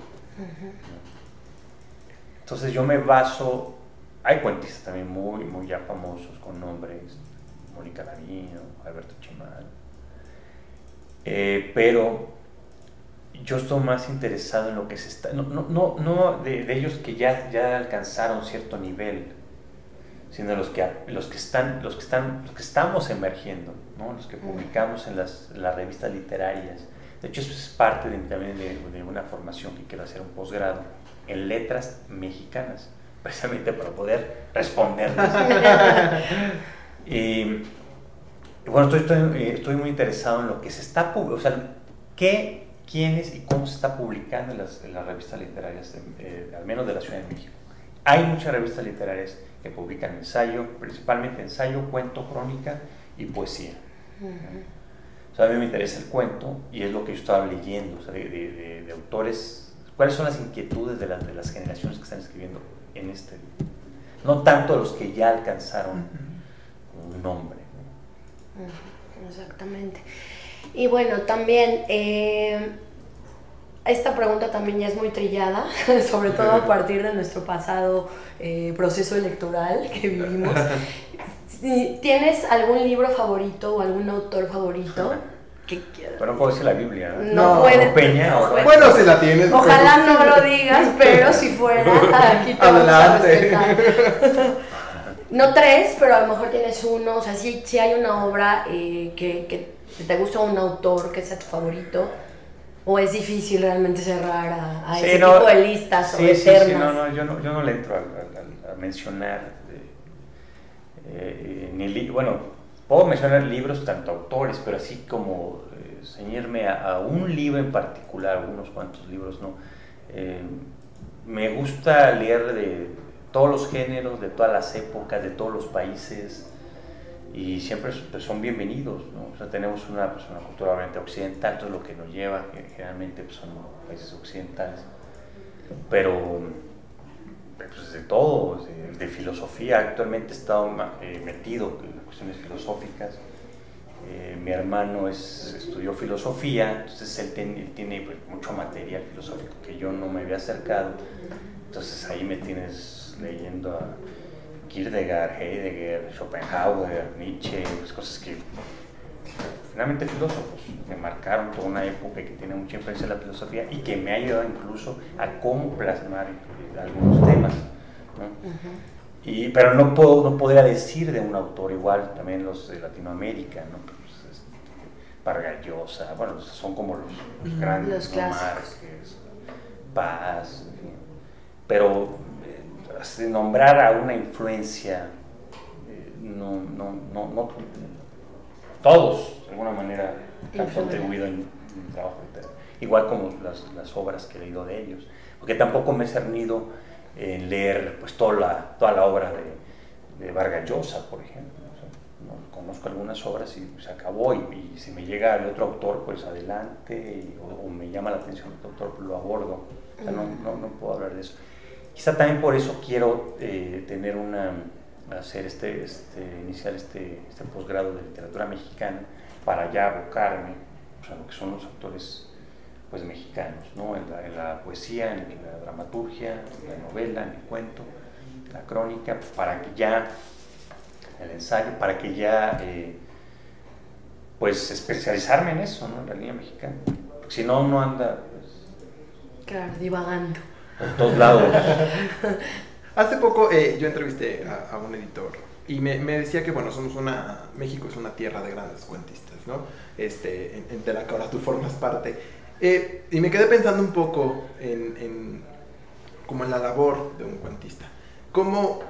Entonces yo me baso. Hay cuentistas también muy ya famosos con nombres. Mónica Lavín, Alberto Chimal, pero yo estoy más interesado en lo que se está, no de ellos que ya alcanzaron cierto nivel, sino los que estamos emergiendo, ¿no? Los que publicamos en las revistas literarias. De hecho, eso es parte también de una formación que quiero hacer, un posgrado en letras mexicanas, precisamente para poder responderles. Y bueno, estoy muy interesado en lo que se está publicando, o sea, quiénes y cómo se está publicando en las revistas literarias, al menos de la Ciudad de México. Hay muchas revistas literarias que publican ensayo, principalmente ensayo, cuento, crónica y poesía. O sea, a mí me interesa el cuento y es lo que yo estaba leyendo, o sea, de autores, cuáles son las inquietudes de las generaciones que están escribiendo en este libro. No tanto los que ya alcanzaron un nombre, ¿no? Exactamente. Y bueno, también esta pregunta también ya es muy trillada, sobre todo a partir de nuestro pasado proceso electoral que vivimos. ¿Tienes algún libro favorito o algún autor favorito? Pero no puedo decir la Biblia, ¿no? No puede. Peña, ahora. Bueno, si la tienes. Ojalá no lo digas, pero si fuera, aquí te vamos a respetar. No 3, pero a lo mejor tienes uno. O sea, si hay una obra que te gusta, un autor que sea tu favorito, o es difícil realmente cerrar a ese tipo de listas o eternas. Yo no le entro a mencionar bueno, puedo mencionar libros, tanto autores, pero así como ceñirme a un libro en particular, unos cuantos libros, no. Me gusta leer de todos los géneros, de todas las épocas, de todos los países, y siempre pues, son bienvenidos, ¿no? O sea, tenemos una cultura obviamente occidental, todo lo que nos lleva, que generalmente pues, son países occidentales, pero pues, de todo, de filosofía. Actualmente he estado metido en cuestiones filosóficas. Mi hermano estudió filosofía, entonces él tiene pues, mucho material filosófico que yo no me había acercado, entonces ahí me tienes leyendo a Kierkegaard, Heidegger, Schopenhauer, Nietzsche, pues, cosas que finalmente filósofos que marcaron toda una época y que tiene mucha influencia en la filosofía y que me ha ayudado incluso a cómo plasmar algunos temas, ¿no? Pero no podría decir de un autor igual, también los de Latinoamérica, ¿no? Pues, Vargas Llosa, bueno, son como los grandes, los clásicos. Márquez, Paz, en fin. Pero nombrar a una influencia, no, todos de alguna manera han contribuido en mi trabajo literario, igual como las obras que he leído de ellos, porque tampoco me he cernido en leer pues toda la obra de Vargas Llosa, por ejemplo. O sea, no, conozco algunas obras y se acabó, y si me llega de otro autor, pues adelante, o me llama la atención otro autor, pues lo abordo. O sea, no puedo hablar de eso. Quizá también por eso quiero iniciar este posgrado de literatura mexicana, para ya abocarme, o sea, lo que son los autores pues mexicanos, ¿no? En la poesía, en la dramaturgia, en la novela, en el cuento, la crónica, pues para que ya, el ensayo, para que ya pues especializarme en eso, ¿no? En la línea mexicana, porque si no, uno anda pues, claro, divagando por todos lados. Hace poco yo entrevisté a un editor y me decía que, bueno, México es una tierra de grandes cuentistas, ¿no? De la que ahora tú formas parte. Y me quedé pensando un poco como en la labor de un cuentista. ¿Cómo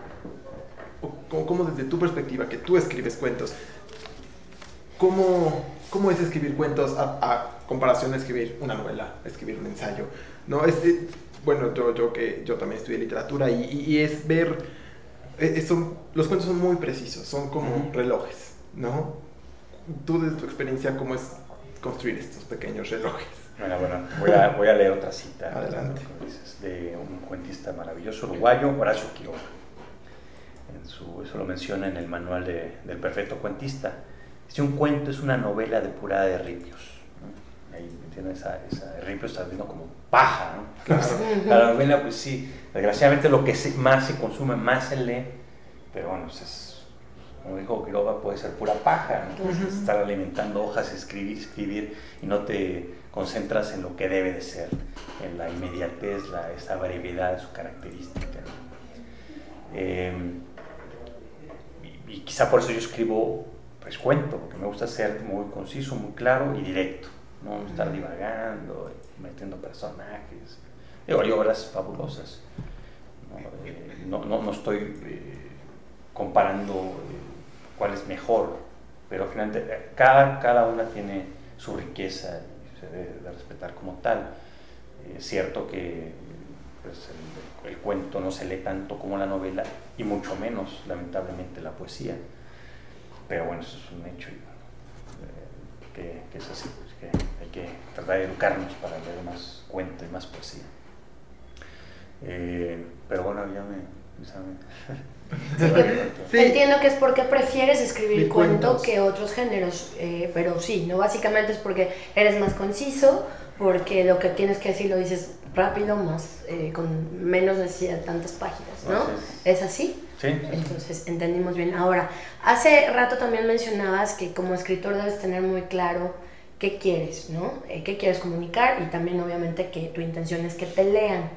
desde tu perspectiva, que tú escribes cuentos, cómo es escribir cuentos a comparación de escribir una novela, escribir un ensayo, ¿no? Bueno, yo también estudié literatura y es ver, los cuentos son muy precisos, son como relojes, ¿no? Tú, desde tu experiencia, ¿cómo es construir estos pequeños relojes? Bueno, voy a leer otra cita. Adelante. De un cuentista maravilloso uruguayo, Horacio Quiroga. Eso lo menciona en el manual del perfecto cuentista. Un cuento es una novela depurada de ripios, ¿no? Ahí entienden esa ripio está viendo como paja, ¿no? Claro. La novela, pues sí, desgraciadamente lo que más se consume, más se lee, pero bueno, pues como dijo Quiroga, puede ser pura paja, ¿no? Entonces, estar alimentando hojas, escribir y no te concentras en lo que debe de ser, en la inmediatez, esa brevedad de su característica, ¿no? Y quizá por eso yo escribo pues cuento, porque me gusta ser muy conciso, muy claro y directo, no estar divagando, metiendo personajes. Hay obras fabulosas, no estoy comparando cuál es mejor, pero finalmente cada una tiene su riqueza y se debe de respetar como tal. Es cierto que pues, el cuento no se lee tanto como la novela, y mucho menos, lamentablemente, la poesía. Pero bueno, eso es un hecho que es así, pues, que hay que tratar de educarnos para leer más cuento y más poesía. Pero bueno, ya Sí. Entiendo que es porque prefieres escribir cuento que otros géneros, pero sí, no, básicamente es porque eres más conciso, porque lo que tienes que decir lo dices rápido, más con menos necesidad de tantas páginas, ¿no? ¿Es así? Sí. Entonces entendimos bien. Ahora, hace rato también mencionabas que como escritor debes tener muy claro qué quieres, ¿no? Qué quieres comunicar, y también obviamente que tu intención es que te lean.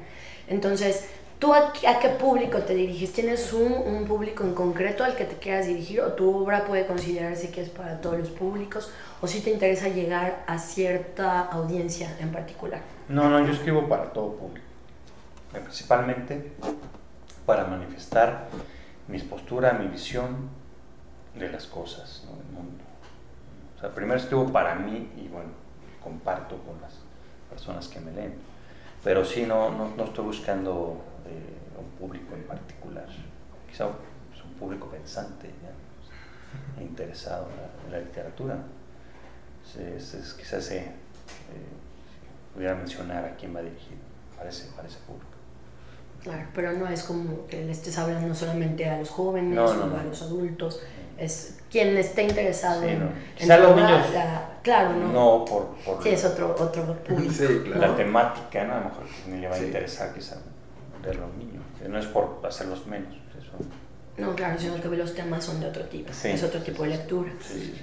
Entonces, ¿tú a qué público te diriges? ¿Tienes un público en concreto al que te quieras dirigir, o tu obra puede considerarse que es para todos los públicos, o si te interesa llegar a cierta audiencia en particular? No, yo escribo para todo público, principalmente para manifestar mi postura, mi visión de las cosas, ¿no? Del mundo. O sea, primero escribo para mí y bueno, comparto con las personas que me leen, pero sí no estoy buscando un público en particular, quizá es un público pensante, ¿ya? Interesado en la literatura. Quizás pudiera mencionar a quién va dirigido para ese público. Claro, pero no es como que le estés hablando solamente a los jóvenes o a los adultos, es quien esté interesado en quizá los niños, claro, ¿no? No, por sí, es otro público. Sí, claro. La temática, ¿no? A lo mejor ni le va a interesar quizá ver a los niños, no es por hacerlos menos. Eso. No, claro, sino que los temas son de otro tipo, es otro tipo de lectura. Sí.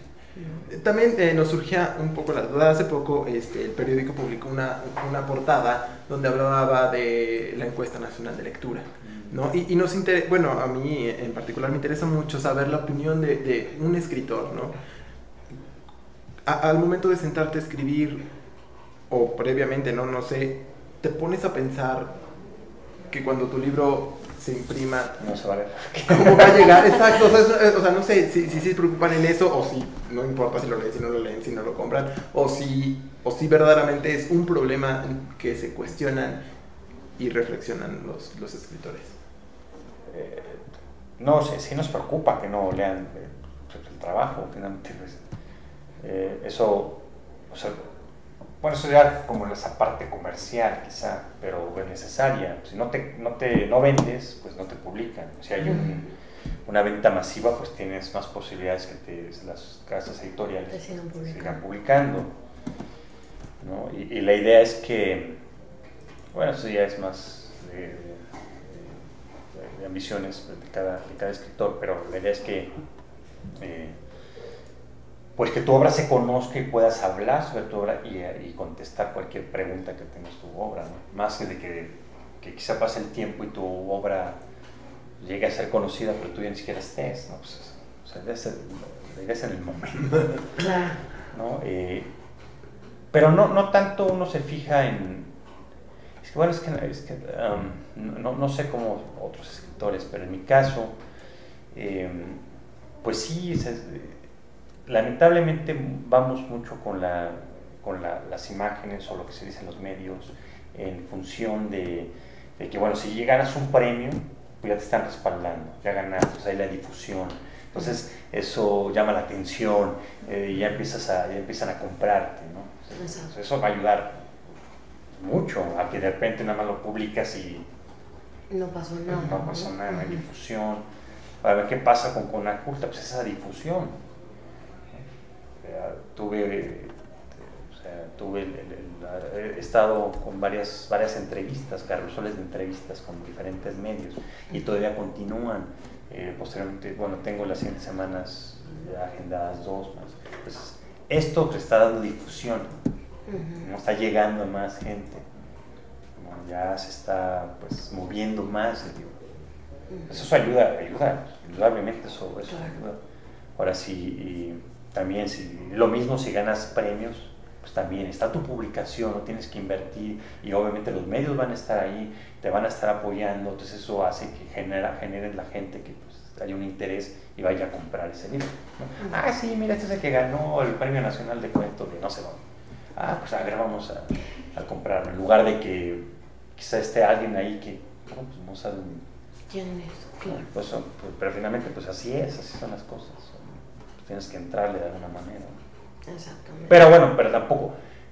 También nos surgía un poco la duda. Hace poco el periódico publicó una portada donde hablaba de la encuesta nacional de lectura, ¿no? Y nos interesa, bueno, a mí en particular me interesa mucho saber la opinión de un escritor, ¿no? Al momento de sentarte a escribir, o previamente, no sé, te pones a pensar que cuando tu libro se imprima, no se va a ver cómo va a llegar, exacto, o sea, no sé si se preocupan en eso, o si no importa si lo leen, si no lo leen, si no lo compran, o si verdaderamente es un problema que se cuestionan y reflexionan los escritores. No sé, sí nos preocupa que no lean el trabajo, finalmente, pues, eso, o sea, bueno, eso ya como esa parte comercial quizá, pero es necesaria. Si no vendes, pues no te publican. Si hay una venta masiva, pues tienes más posibilidades que las casas editoriales sigan publicando, ¿no? Y la idea es que, bueno, eso ya es más de ambiciones de cada escritor, pero la idea es que pues que tu obra se conozca y puedas hablar sobre tu obra y contestar cualquier pregunta que tengas tu obra, ¿no? Más que de que quizá pase el tiempo y tu obra llegue a ser conocida, pero tú ya ni siquiera estés, ¿no? Pues, o sea, debe ser en el momento, ¿no? Pero no tanto uno se fija en... Es que, bueno, no sé cómo otros escritores, pero en mi caso, pues sí, lamentablemente vamos mucho con las imágenes o lo que se dice en los medios en función de que, bueno, si ganas un premio, pues ya te están respaldando, ya ganaste, pues hay la difusión. Entonces eso llama la atención y ya empiezan a comprarte, ¿no? Entonces, eso va a ayudar mucho a que de repente nada más lo publicas y no pasó nada. No hay difusión. A ver qué pasa con Conaculta, pues esa difusión. He estado con varias entrevistas, carruseles de entrevistas con diferentes medios y todavía continúan. Posteriormente, bueno, tengo las siguientes semanas agendadas 2 más. Entonces, esto que está dando difusión, ¿no? Está llegando a más gente, ¿no? Ya se está pues moviendo más. Eso ayuda, indudablemente eso ayuda. Ahora sí, también lo mismo si ganas premios, pues también está tu publicación, no tienes que invertir y obviamente los medios van a estar ahí, te van a estar apoyando, entonces eso hace que genere la gente que pues, haya un interés y vaya a comprar ese libro, ¿no? Ah, sí, mira, este es el que ganó el Premio Nacional de Cuentos de no sé dónde. Ah, pues a ver, vamos a comprarlo, en lugar de que quizá esté alguien ahí que pues, no sabe quién es, claro. Pues, pero finalmente pues así son las cosas. Tienes que entrarle de alguna manera. Exactamente. Pero bueno,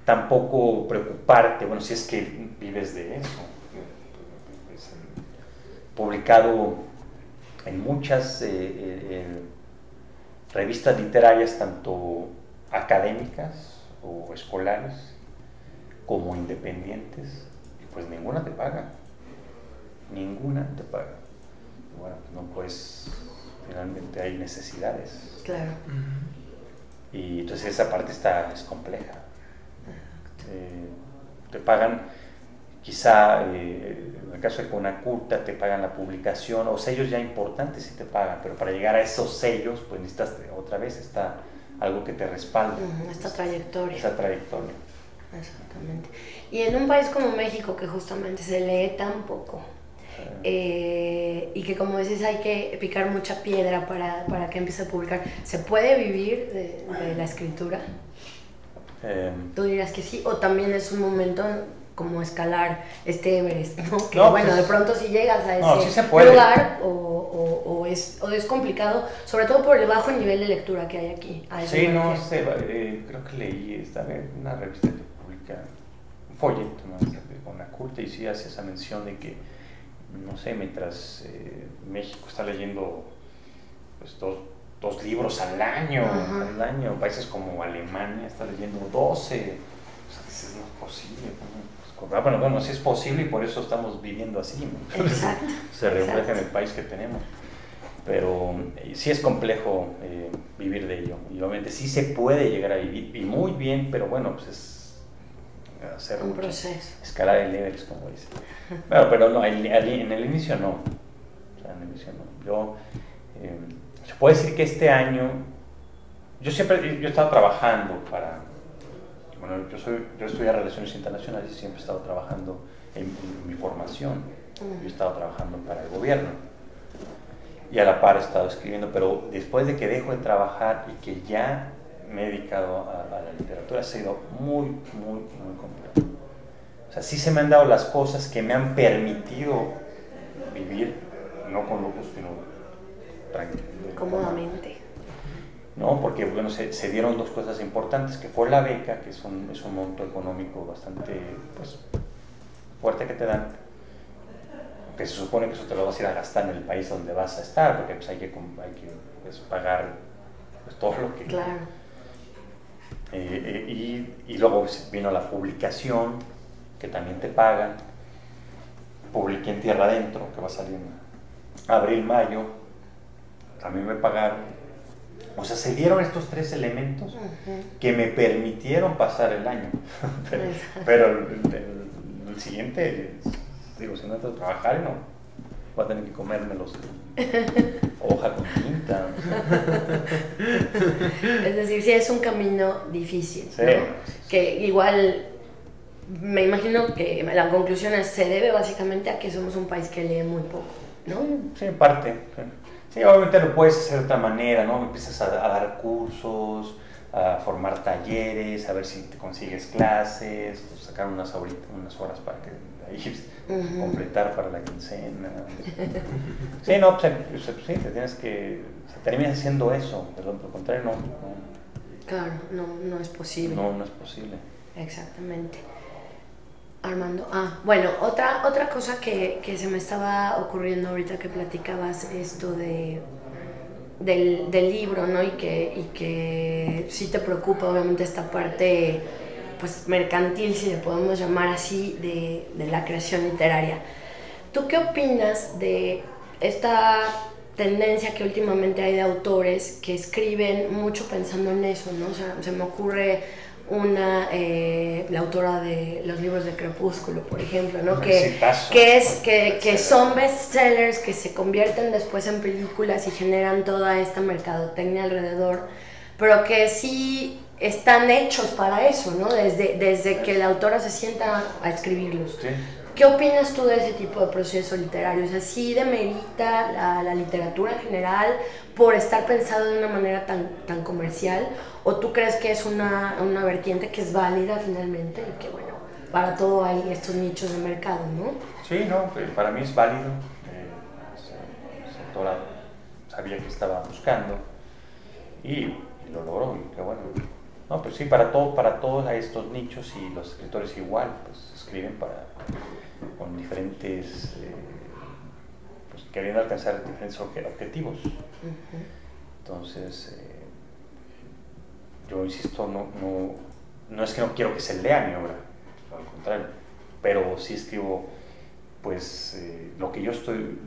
tampoco preocuparte, bueno, si es que vives de eso. Es publicado en muchas revistas literarias, tanto académicas o escolares, como independientes, y pues ninguna te paga. Ninguna te paga. Y bueno, pues no puedes... Finalmente hay necesidades. Claro. Y entonces esa parte es compleja. Te pagan, quizá en el caso de Conaculta te pagan la publicación o sellos ya importantes sí te pagan, pero para llegar a esos sellos pues necesitas otra vez algo que te respalde. Esta trayectoria. Exactamente. Y en un país como México que justamente se lee tan poco, y que como dices hay que picar mucha piedra para que empiece a publicar, ¿se puede vivir de la escritura? ¿Tú dirías que sí? ¿O también es un momento como escalar Everest, ¿no? Que no, bueno, pues, de pronto si llegas a ese sí lugar o es complicado, sobre todo por el bajo nivel de lectura que hay aquí? Sí, no sé, creo que leí una revista que publica un folleto, ¿no? Con la Conaculta, y sí hace esa mención de que no sé, mientras México está leyendo pues, dos libros al año, países como Alemania está leyendo 12, o sea, dices, no es posible, ¿no? Bueno, sí es posible y por eso estamos viviendo así, ¿no? Exacto. Se refleja en el país que tenemos. pero sí es complejo vivir de ello, y obviamente sí se puede llegar a vivir, y muy bien, pero bueno, pues es hacer un proceso. Escalar el Everest, como dicen. Bueno, pero no, en el inicio no. O sea, en el inicio no. Yo, se puede decir que este año, yo he estado trabajando para, bueno, yo estudié Relaciones Internacionales y siempre he estado trabajando en mi formación. Yo he estado trabajando para el gobierno y a la par he estado escribiendo, pero después de que dejo de trabajar y que ya me he dedicado a la literatura, ha sido muy, muy, muy complejo. O sea, sí se me han dado las cosas que me han permitido vivir, no con lujos, sino tranquilo. Cómodamente. No, porque bueno, se dieron dos cosas importantes, que fue la beca, que es un monto económico bastante pues, fuerte que te dan, que se supone que eso te lo vas a ir a gastar en el país donde vas a estar, porque pues, hay que pues, pagar pues, todo lo que... Claro. Y luego vino la publicación, que también te pagan. Publiqué en Tierra Adentro, que va a salir en abril, mayo, también me pagaron. O sea, se dieron estos tres elementos que me permitieron pasar el año. pero el siguiente, digo, si no entro a trabajar, no, voy a tener que comérmelos hoja con tinta. Es decir, sí es un camino difícil, Sí. ¿no? Que igual me imagino que la conclusión se debe básicamente a que somos un país que lee muy poco, ¿no? Sí, en parte. Sí, obviamente lo puedes hacer de otra manera, ¿no? Empiezas a dar cursos, a formar talleres, a ver si te consigues clases, pues sacar unas horas para que ahí completar para la quincena. Sí, no, pues sí, te tienes que... terminas haciendo eso, de lo contrario no. Claro, no es posible. No es posible. Exactamente. Armando, bueno, otra cosa que se me estaba ocurriendo ahorita que platicabas esto del libro, ¿no? Y que sí te preocupa obviamente esta parte pues mercantil, si le podemos llamar así, de la creación literaria. ¿Tú qué opinas de esta tendencia que últimamente hay de autores que escriben mucho pensando en eso, ¿no? O sea, se me ocurre la autora de los libros de Crepúsculo, por ejemplo, ¿no? Que son bestsellers, que se convierten después en películas y generan toda esta mercadotecnia alrededor, pero que sí están hechos para eso, ¿no? Desde que la autora se sienta a escribirlos. Sí. ¿Qué opinas tú de ese tipo de proceso literario? O sea, ¿sí demerita la literatura en general por estar pensado de una manera tan comercial? ¿O tú crees que es una vertiente que es válida finalmente y que, bueno, para todo hay estos nichos de mercado, ¿no? Sí, no, para mí es válido. La autora sabía que estaba buscando y lo logró, y qué bueno. No, pues sí, para todos estos nichos, y los escritores igual, pues escriben con diferentes, pues queriendo alcanzar diferentes objetivos. Entonces, yo insisto, no es que no quiero que se lea mi obra, al contrario, pero sí escribo, pues, lo que estoy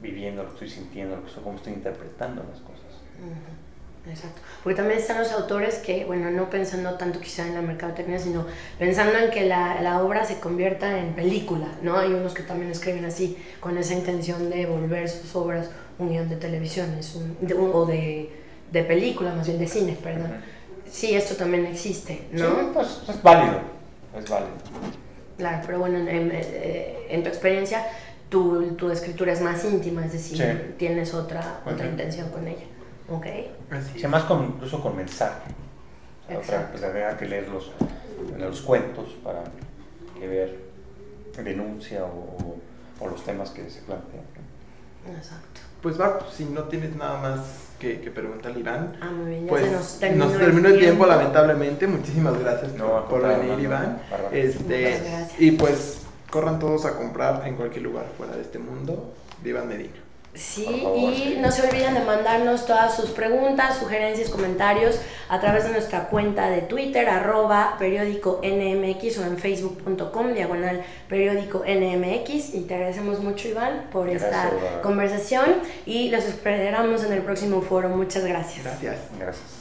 viviendo, lo que estoy sintiendo, cómo estoy interpretando las cosas. Exacto, porque también están los autores que, bueno, no pensando tanto quizá en la mercadotecnia, sino pensando en que la obra se convierta en película, ¿no? Hay unos que también escriben así, con esa intención de volver sus obras un guión de televisiones, o de película, más bien de cine, perdón. Sí, esto también existe, ¿no? Sí, pues es válido, Claro, pero bueno, en tu experiencia, tu escritura es más íntima, es decir, sí, tienes otra intención con ella. Ok. Sí, más incluso con mensaje. Pues habría que leer los cuentos para ver denuncia o los temas que se plantean. Exacto. Pues va, si no tienes nada más que preguntarle, Iván. Muy bien, ya pues se nos terminó el tiempo, lamentablemente. Muchísimas gracias por venir, Iván. Muchas gracias. Y pues corran todos a comprar en cualquier lugar fuera de este mundo de Iván Medina. Sí, Por favor, y sí. no se olviden de mandarnos todas sus preguntas, sugerencias, comentarios a través de nuestra cuenta de Twitter, @periódico NMX, o en facebook.com/periódico NMX. Y te agradecemos mucho, Iván, por esta Gracias, conversación y los esperamos en el próximo foro. Muchas gracias. Gracias. Gracias.